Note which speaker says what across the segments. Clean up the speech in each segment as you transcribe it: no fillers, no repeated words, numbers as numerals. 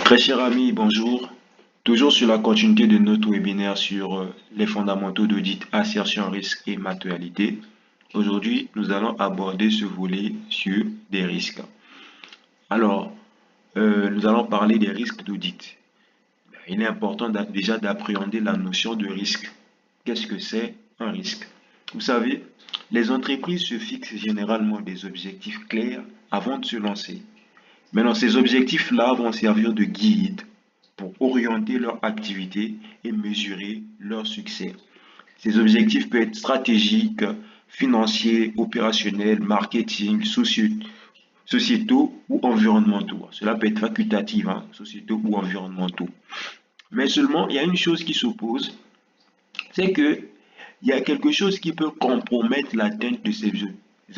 Speaker 1: Très cher ami, bonjour. Toujours sur la continuité de notre webinaire sur les fondamentaux d'audit, assertion, risque et matérialité. Aujourd'hui, nous allons aborder ce volet sur des risques. Alors, nous allons parler des risques d'audit. Il est important déjà d'appréhender la notion de risque. Qu'est-ce que c'est un risque? Vous savez, les entreprises se fixent généralement des objectifs clairs avant de se lancer. Maintenant, ces objectifs-là vont servir de guide pour orienter leur activité et mesurer leur succès. Ces objectifs peuvent être stratégiques, financiers, opérationnels, marketing, sociétaux ou environnementaux. Cela peut être facultatif, sociétaux ou environnementaux. Mais seulement, il y a une chose qui s'oppose, c'est que il y a quelque chose qui peut compromettre l'atteinte de ces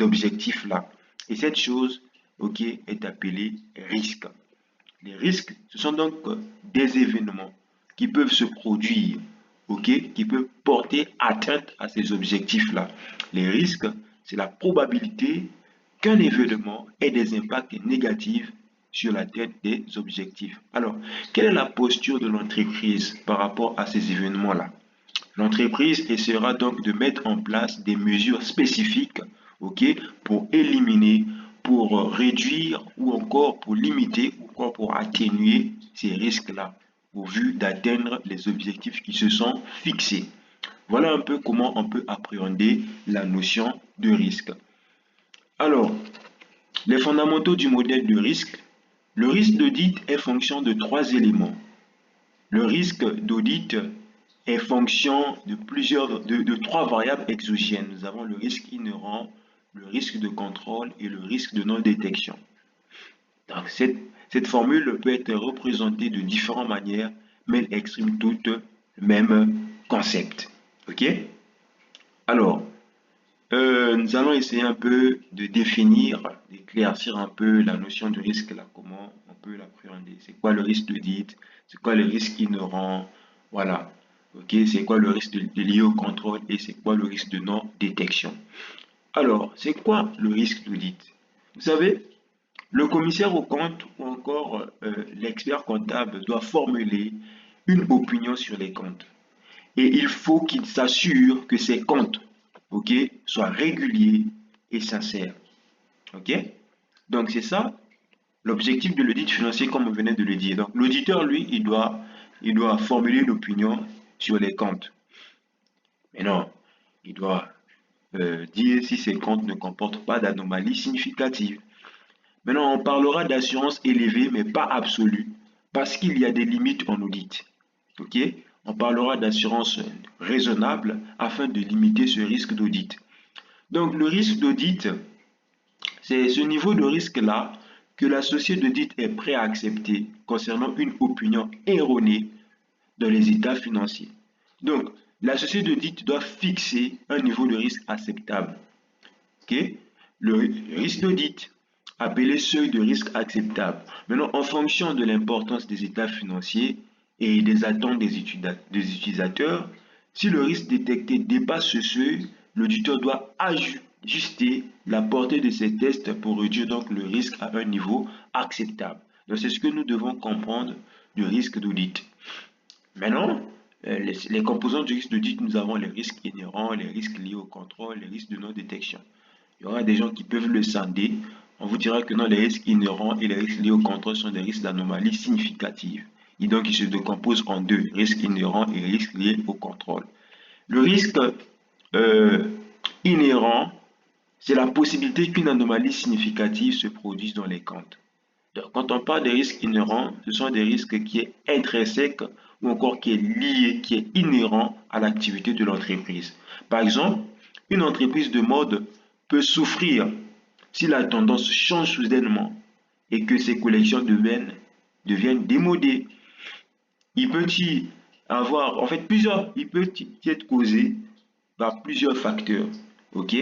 Speaker 1: objectifs-là. Et cette chose, ok, est appelée risque. Les risques, ce sont donc des événements qui peuvent se produire, ok, qui peuvent porter atteinte à ces objectifs-là. Les risques, c'est la probabilité qu'un événement ait des impacts négatifs sur l'atteinte des objectifs. Alors, quelle est la posture de l'entreprise par rapport à ces événements-là? L'entreprise essaiera donc de mettre en place des mesures spécifiques, ok, pour éliminer, pour réduire ou encore pour limiter ou encore pour atténuer ces risques-là au vu d'atteindre les objectifs qui se sont fixés. Voilà un peu comment on peut appréhender la notion de risque. Alors, les fondamentaux du modèle de risque. Le risque d'audit est fonction de trois éléments. Le risque d'audit est fonction de trois variables exogènes. Nous avons le risque inhérent, le risque de contrôle et le risque de non-détection. Donc, cette formule peut être représentée de différentes manières, mais elle exprime toutes le même concept. OK? Alors, nous allons essayer un peu de définir, d'éclaircir un peu la notion de risque, là, comment on peut l'appréhender. C'est quoi le risque d'audit? C'est quoi le risque inhérent? Voilà. Ok, c'est quoi le risque lié au contrôle et c'est quoi le risque de non-détection? Alors, c'est quoi le risque d'audit? Vous savez, le commissaire aux comptes ou encore l'expert comptable doit formuler une opinion sur les comptes. Et il faut qu'il s'assure que ces comptes, ok, soient réguliers et sincères. Ok? Donc c'est ça l'objectif de l'audit financier comme on venait de le dire. Donc l'auditeur, lui, il doit formuler une opinion sur les comptes. Mais non, il doit dire si ces comptes ne comportent pas d'anomalies significatives. Maintenant, on parlera d'assurance élevée, mais pas absolue, parce qu'il y a des limites en audit. Ok? On parlera d'assurance raisonnable afin de limiter ce risque d'audit. Donc, le risque d'audit, c'est ce niveau de risque-là que l'associé d'audit est prêt à accepter concernant une opinion erronée dans les états financiers. Donc, l'associé d'audit doit fixer un niveau de risque acceptable. Ok? Le risque d'audit, appelé seuil de risque acceptable. Maintenant, en fonction de l'importance des états financiers et des attentes des utilisateurs, si le risque détecté dépasse ce seuil, l'auditeur doit ajuster la portée de ses tests pour réduire donc le risque à un niveau acceptable. Donc, c'est ce que nous devons comprendre du risque d'audit. Maintenant, les composants du risque d'audit, nous avons les risques inhérents, les risques liés au contrôle, les risques de non-détection. Il y aura des gens qui peuvent le scinder. On vous dira que non, les risques inhérents et les risques liés au contrôle sont des risques d'anomalies significatives. Et donc, ils se décomposent en deux, risques inhérents et risques liés au contrôle. Le risque inhérent, c'est la possibilité qu'une anomalie significative se produise dans les comptes. Donc, quand on parle des risques inhérents, ce sont des risques qui est intrinsèque ou encore qui est lié, qui est inhérent à l'activité de l'entreprise. Par exemple, une entreprise de mode peut souffrir si la tendance change soudainement et que ses collections deviennent démodées. Il peut y avoir, en fait, il peut y être causé par plusieurs facteurs. OK?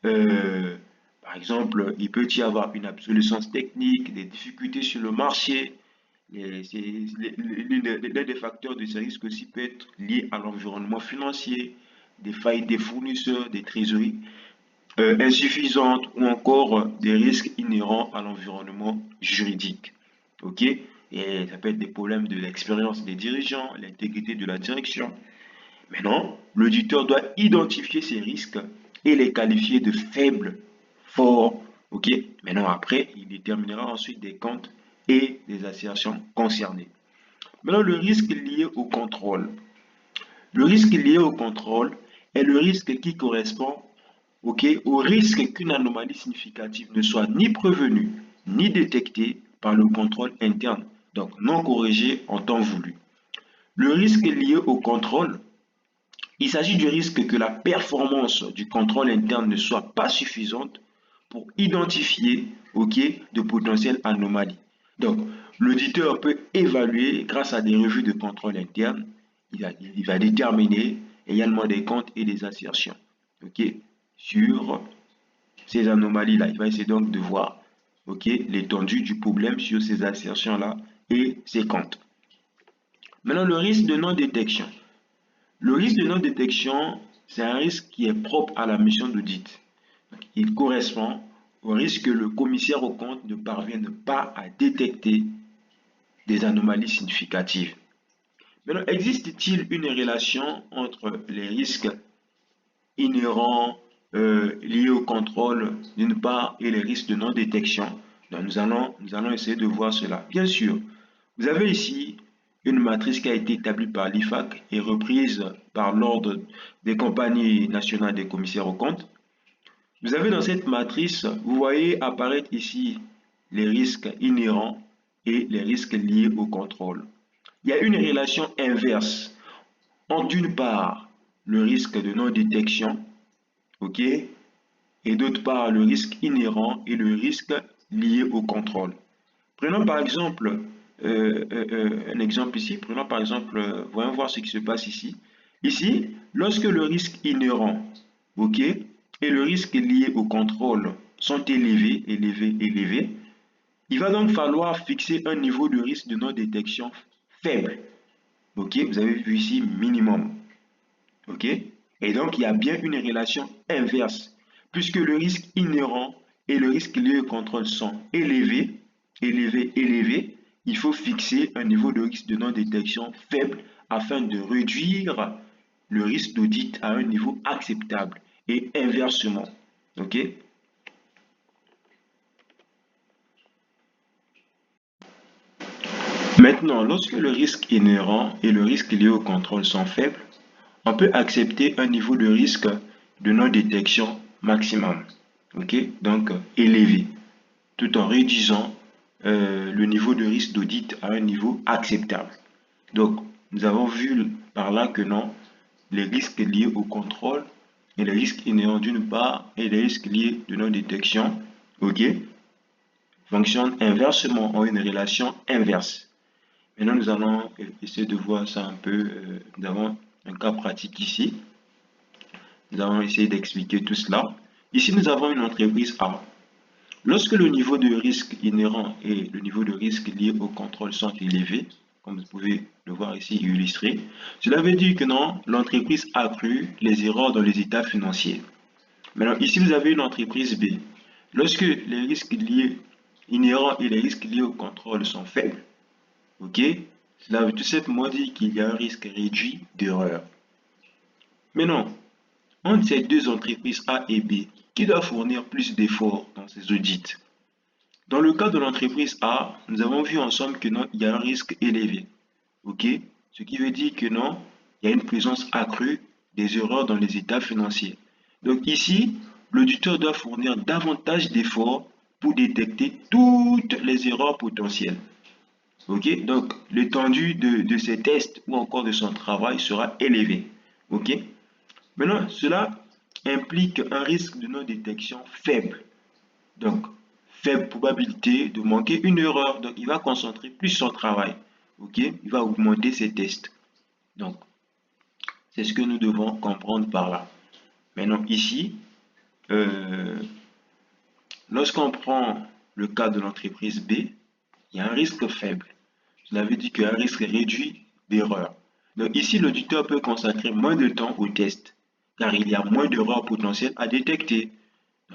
Speaker 1: Euh, Par exemple, il peut y avoir une obsolescence technique, des difficultés sur le marché. L'un des facteurs de ces risques aussi peut être lié à l'environnement financier, des failles des fournisseurs, des trésoreries insuffisantes ou encore des risques inhérents à l'environnement juridique. OK? Et ça peut être des problèmes de l'expérience des dirigeants, l'intégrité de la direction. Maintenant, l'auditeur doit identifier ces risques et les qualifier de faibles, forts. OK? Maintenant, après, il déterminera ensuite des comptes et des assertions concernées. Maintenant, le risque lié au contrôle. Le risque lié au contrôle est le risque qui correspond, au risque qu'une anomalie significative ne soit ni prévenue ni détectée par le contrôle interne, donc non corrigée en temps voulu. Le risque lié au contrôle, il s'agit du risque que la performance du contrôle interne ne soit pas suffisante pour identifier, de potentielles anomalies. Donc, l'auditeur peut évaluer grâce à des revues de contrôle interne, il va déterminer également des comptes et des assertions, sur ces anomalies-là. Il va essayer donc de voir, l'étendue du problème sur ces assertions-là et ces comptes. Maintenant, le risque de non-détection. Le risque de non-détection, c'est un risque qui est propre à la mission d'audit. Il correspond au risque que le commissaire aux comptes ne parvienne pas à détecter des anomalies significatives. Maintenant, existe-t-il une relation entre les risques inhérents liés au contrôle d'une part et les risques de non-détection? Donc, nous allons essayer de voir cela. Bien sûr, vous avez ici une matrice qui a été établie par l'IFAC et reprise par l'Ordre des compagnies nationales des commissaires aux comptes. Vous avez dans cette matrice, vous voyez apparaître ici les risques inhérents et les risques liés au contrôle. Il y a une relation inverse entre d'une part le risque de non-détection, et d'autre part le risque inhérent et le risque lié au contrôle. Prenons par exemple un exemple ici. Prenons par exemple, voyons voir ce qui se passe ici. Ici, lorsque le risque inhérent, et le risque lié au contrôle sont élevés, il va donc falloir fixer un niveau de risque de non-détection faible. Vous avez vu ici minimum. Et donc, il y a bien une relation inverse, puisque le risque inhérent et le risque lié au contrôle sont élevés, il faut fixer un niveau de risque de non-détection faible afin de réduire le risque d'audit à un niveau acceptable et inversement. Maintenant, lorsque le risque inhérent et le risque lié au contrôle sont faibles, on peut accepter un niveau de risque de non-détection maximum, donc élevé, tout en réduisant le niveau de risque d'audit à un niveau acceptable. Donc, nous avons vu par là que non, les risques liés au contrôle et les risques inhérents d'une part et les risques liés de non-détection, fonctionnent inversement, ont une relation inverse. Maintenant, nous allons essayer de voir ça un peu. Nous avons un cas pratique ici. Nous allons essayer d'expliquer tout cela. Ici, nous avons une entreprise A. Lorsque le niveau de risque inhérent et le niveau de risque lié au contrôle sont élevés, comme vous pouvez le voir ici illustré, cela veut dire que non, l'entreprise a accru les erreurs dans les états financiers. Maintenant, ici, vous avez une entreprise B. Lorsque les risques liés inhérents et les risques liés au contrôle sont faibles, cela veut tout simplement dire qu'il y a un risque réduit d'erreur. Maintenant, entre ces deux entreprises A et B, qui doit fournir plus d'efforts dans ces audits? Dans le cas de l'entreprise A, nous avons vu ensemble que non, il y a un risque élevé. Ce qui veut dire que non, il y a une présence accrue des erreurs dans les états financiers. Donc ici, l'auditeur doit fournir davantage d'efforts pour détecter toutes les erreurs potentielles. Donc l'étendue de ses tests ou encore de son travail sera élevée. Maintenant, cela implique un risque de non-détection faible. Donc, faible probabilité de manquer une erreur. Donc, il va concentrer plus son travail. Il va augmenter ses tests. Donc, c'est ce que nous devons comprendre par là. Maintenant, ici, lorsqu'on prend le cas de l'entreprise B, il y a un risque faible. Cela veut dire qu'il y a un risque réduit d'erreur. Donc, ici, l'auditeur peut consacrer moins de temps au test, car il y a moins d'erreurs potentielles à détecter.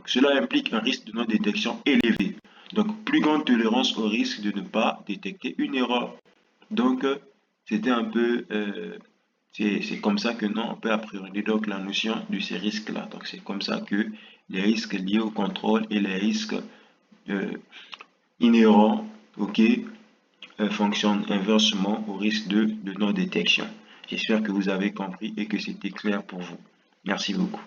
Speaker 1: Cela implique un risque de non-détection élevé. Donc, plus grande tolérance au risque de ne pas détecter une erreur. Donc, c'était un peu, c'est comme ça que on peut appréhender donc la notion de ces risques-là. Donc, c'est comme ça que les risques liés au contrôle et les risques euh, inhérents, ok, fonctionnent inversement au risque de non-détection. J'espère que vous avez compris et que c'était clair pour vous. Merci beaucoup.